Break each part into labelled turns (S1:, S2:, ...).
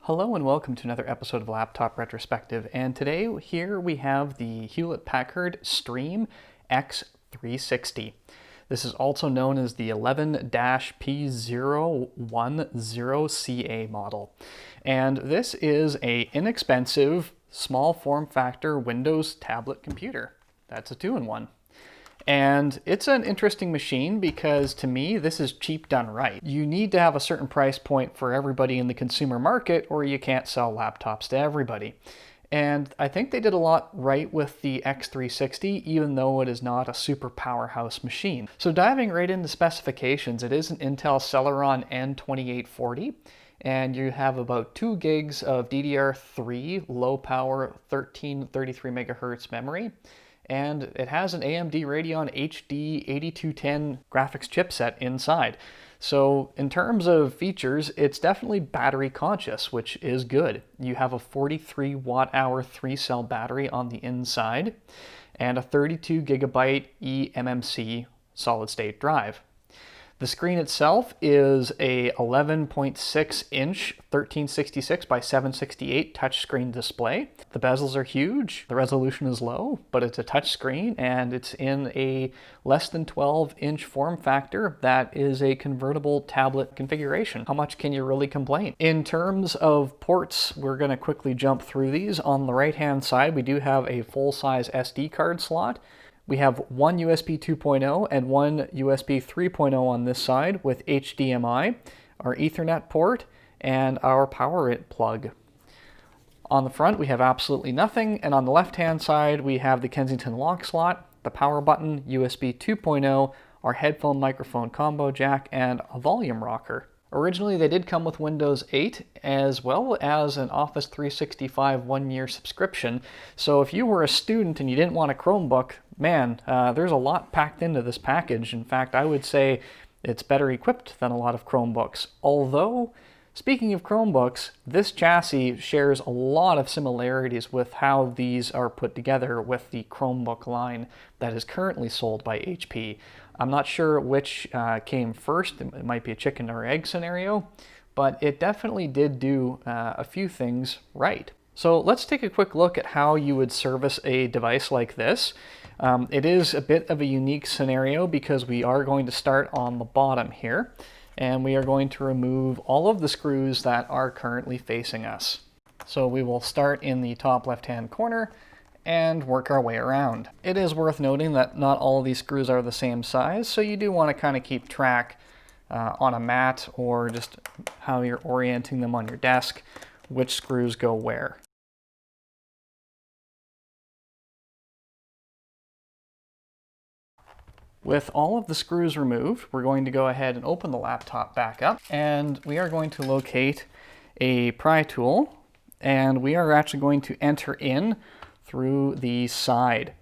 S1: Hello and welcome to another episode of Laptop Retrospective, and today here we have the Hewlett-Packard Stream X360. This is also known as the 11-P010CA model, and this is an inexpensive, small form factor Windows tablet computer. That's a two-in-one. And it's an interesting machine because to me, this is cheap done right. You need to have a certain price point for everybody in the consumer market or you can't sell laptops to everybody. And I think they did a lot right with the X360, even though it is not a super powerhouse machine. So diving right into specifications, it is an Intel Celeron N2840. And you have about 2 gigs of DDR3 low power 1333 megahertz memory. And it has an AMD Radeon HD 8210 graphics chipset inside. So in terms of features, it's definitely battery conscious, which is good. You have a 43 watt hour 3-cell battery on the inside and a 32 gigabyte eMMC solid state drive. The screen itself is a 11.6 inch 1366 by 768 touchscreen display. The bezels are huge, the resolution is low, but it's a touchscreen and it's in a less than 12 inch form factor that is a convertible tablet configuration. How much can you really complain? In terms of ports, we're going to quickly jump through these. On the right hand side, we do have a full-size SD card slot. We have one USB 2.0 and one USB 3.0 on this side with HDMI, our Ethernet port, and our power plug. On the front, we have absolutely nothing, and on the left-hand side, we have the Kensington lock slot, the power button, USB 2.0, our headphone microphone combo jack, and a volume rocker. Originally, they did come with Windows 8 as well as an Office 365 one-year subscription. So if you were a student and you didn't want a Chromebook, man, there's a lot packed into this package. In fact, I would say it's better equipped than a lot of Chromebooks. Although, speaking of Chromebooks, this chassis shares a lot of similarities with how these are put together with the Chromebook line that is currently sold by HP. I'm not sure which came first. It might be a chicken or egg scenario, but it definitely did do a few things right. So let's take a quick look at how you would service a device like this. It is a bit of a unique scenario because we are going to start on the bottom here, and we are going to remove all of the screws that are currently facing us. So we will start in the top left-hand corner and work our way around. It is worth noting that not all of these screws are the same size, so you do want to kind of keep track on a mat or just how you're orienting them on your desk, which screws go where. With all of the screws removed, we're going to go ahead and open the laptop back up, and we are going to locate a pry tool, and we are actually going to enter in through the side,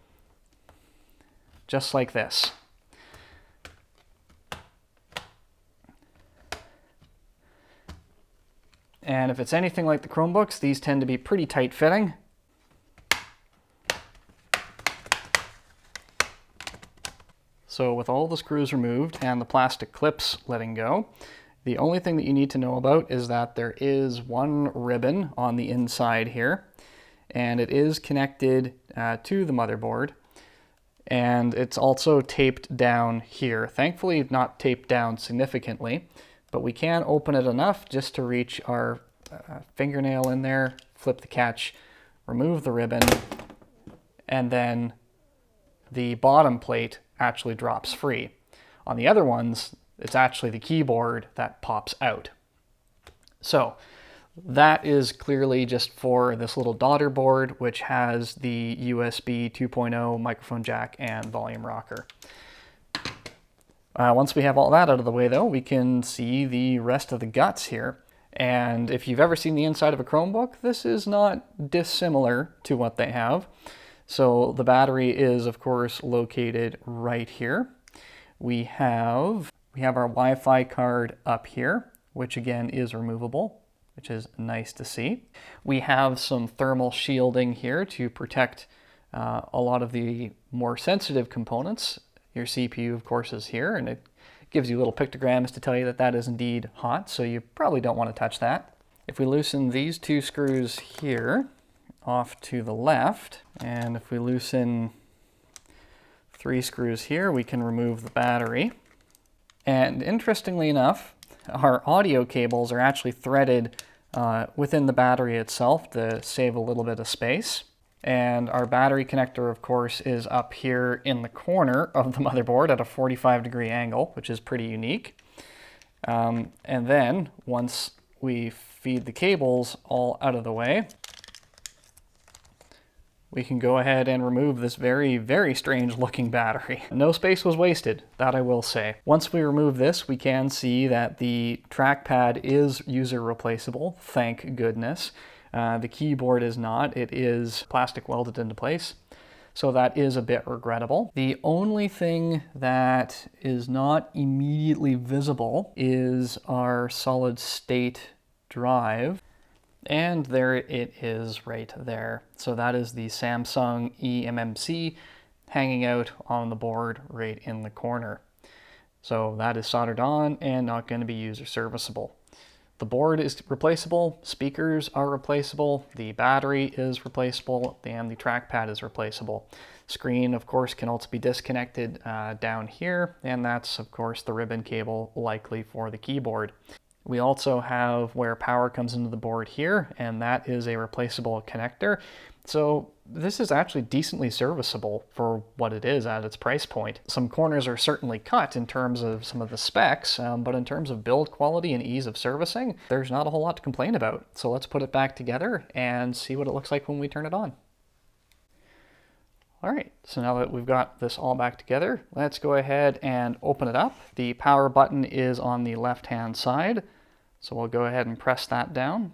S1: just like this. And if it's anything like the Chromebooks, these tend to be pretty tight fitting. So with all the screws removed and the plastic clips letting go, the only thing that you need to know about is that there is one ribbon on the inside here, and it is connected to the motherboard, and it's also taped down here. Thankfully not taped down significantly, but we can open it enough just to reach our fingernail in there, flip the catch, remove the ribbon, and then the bottom plate actually drops free. On the other ones, it's actually the keyboard that pops out. So that is clearly just for this little daughter board, which has the USB 2.0 microphone jack and volume rocker. Once we have all that out of the way though, we can see the rest of the guts here. And if you've ever seen the inside of a Chromebook, this is not dissimilar to what they have. So the battery is of course located right here. We have our Wi-Fi card up here, which again is removable, which is nice to see. We have some thermal shielding here to protect a lot of the more sensitive components. Your CPU, of course, is here, and it gives you little pictograms to tell you that that is indeed hot, so you probably don't want to touch that. If we loosen these two screws here off to the left, and if we loosen 3 screws here, we can remove the battery. And interestingly enough, our audio cables are actually threaded within the battery itself to save a little bit of space. And our battery connector, of course, is up here in the corner of the motherboard at a 45-degree angle, which is pretty unique. And then once we feed the cables all out of the way, we can go ahead and remove this very, very strange looking battery. No space was wasted, that I will say. Once we remove this, we can see that the trackpad is user replaceable, thank goodness. The keyboard is not, it is plastic welded into place. So that is a bit regrettable. The only thing that is not immediately visible is our solid state drive. And there it is right there. So that is the Samsung eMMC hanging out on the board right in the corner. So that is soldered on and not going to be user serviceable. The board is replaceable, speakers are replaceable, the battery is replaceable, and the trackpad is replaceable. Screen, of course, can also be disconnected down here, and that's, of course, the ribbon cable likely for the keyboard. We also have where power comes into the board here, and that is a replaceable connector. So this is actually decently serviceable for what it is at its price point. Some corners are certainly cut in terms of some of the specs, but in terms of build quality and ease of servicing, there's not a whole lot to complain about. So let's put it back together and see what it looks like when we turn it on. All right, so now that we've got this all back together, let's go ahead and open it up. The power button is on the left-hand side, so we'll go ahead and press that down.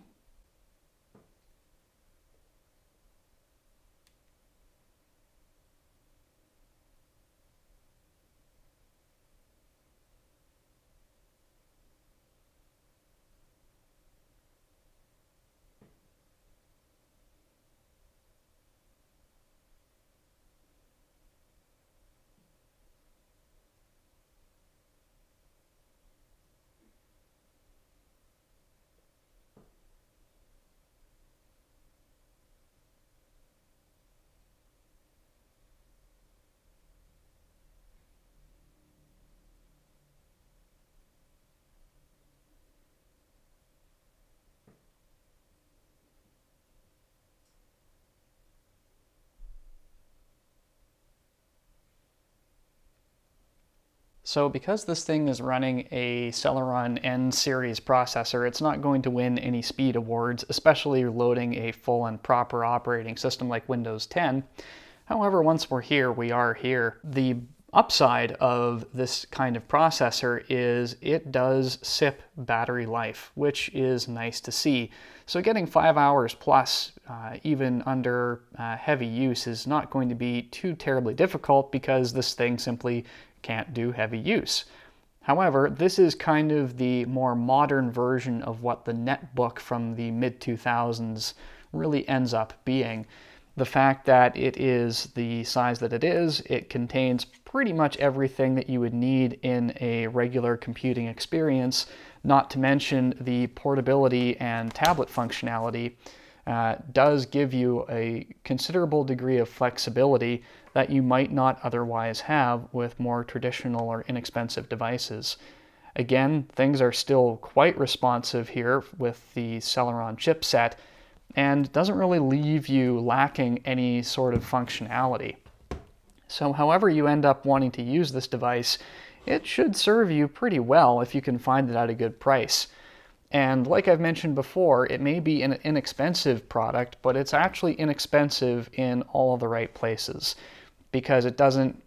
S1: So because this thing is running a Celeron N series processor, it's not going to win any speed awards, especially loading a full and proper operating system like Windows 10. However, once we're here, we are here. The upside of this kind of processor is it does sip battery life, which is nice to see. So getting 5 hours plus, even under heavy use, is not going to be too terribly difficult because this thing simply can't do heavy use. However, this is kind of the more modern version of what the netbook from the mid-2000s really ends up being. The fact that it is the size that it is, it contains pretty much everything that you would need in a regular computing experience, not to mention the portability and tablet functionality does give you a considerable degree of flexibility that you might not otherwise have with more traditional or inexpensive devices. Again, things are still quite responsive here with the Celeron chipset, and doesn't really leave you lacking any sort of functionality. So however you end up wanting to use this device, it should serve you pretty well if you can find it at a good price. And like I've mentioned before, it may be an inexpensive product, but it's actually inexpensive in all of the right places because it doesn't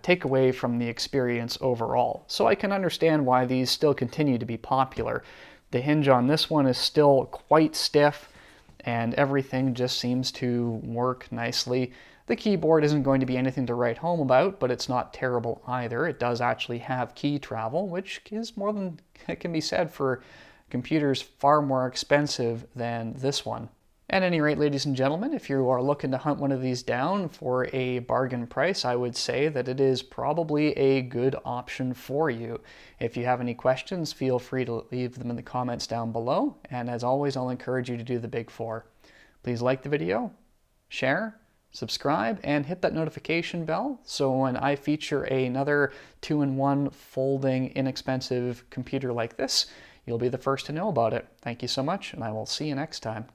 S1: take away from the experience overall. So I can understand why these still continue to be popular. The hinge on this one is still quite stiff, and everything just seems to work nicely. The keyboard isn't going to be anything to write home about, but it's not terrible either. It does actually have key travel, which is more than it can be said for computers far more expensive than this one. At any rate, ladies and gentlemen, if you are looking to hunt one of these down for a bargain price, I would say that it is probably a good option for you. If you have any questions, feel free to leave them in the comments down below. And as always, I'll encourage you to do the big four. Please like the video, share, subscribe, and hit that notification bell so when I feature another 2-in-1 folding inexpensive computer like this, you'll be the first to know about it. Thank you so much, and I will see you next time.